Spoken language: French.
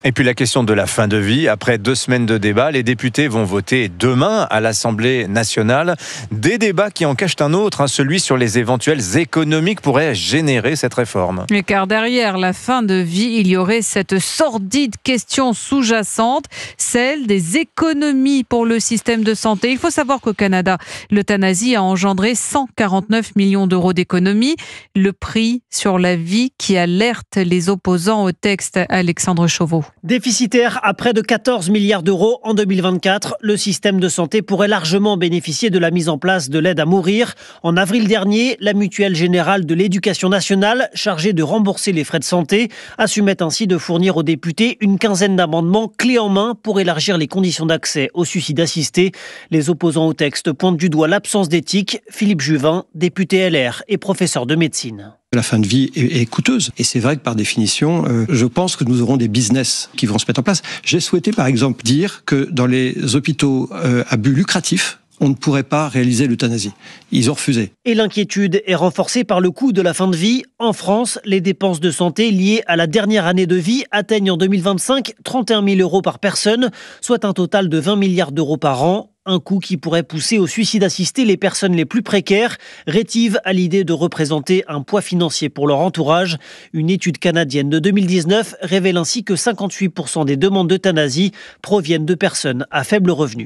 Et puis la question de la fin de vie. Après 2 semaines de débat, les députés vont voter demain à l'Assemblée nationale. Des débats qui en cachent un autre, celui sur les éventuelles économies que pourrait générer cette réforme. Et car derrière la fin de vie, il y aurait cette sordide question sous-jacente, celle des économies pour le système de santé. Il faut savoir qu'au Canada, l'euthanasie a engendré 149 millions d'euros d'économies. Le prix sur la vie qui alerte les opposants au texte. Alexandre Chauveau. Déficitaire à près de 14 milliards d'euros en 2024, le système de santé pourrait largement bénéficier de la mise en place de l'aide à mourir. En avril dernier, la Mutuelle Générale de l'Éducation nationale, chargée de rembourser les frais de santé, assumait ainsi de fournir aux députés une quinzaine d'amendements clés en main pour élargir les conditions d'accès au suicide assisté. Les opposants au texte pointent du doigt l'absence d'éthique. Philippe Juvin, député LR et professeur de médecine. La fin de vie est coûteuse et c'est vrai que par définition, je pense que nous aurons des business qui vont se mettre en place. J'ai souhaité par exemple dire que dans les hôpitaux à but lucratif, on ne pourrait pas réaliser l'euthanasie. Ils ont refusé. Et l'inquiétude est renforcée par le coût de la fin de vie. En France, les dépenses de santé liées à la dernière année de vie atteignent en 2025 31 000 euros par personne, soit un total de 20 milliards d'euros par an. Un coût qui pourrait pousser au suicide assisté les personnes les plus précaires, rétives à l'idée de représenter un poids financier pour leur entourage. Une étude canadienne de 2019 révèle ainsi que 58% des demandes d'euthanasie proviennent de personnes à faible revenu.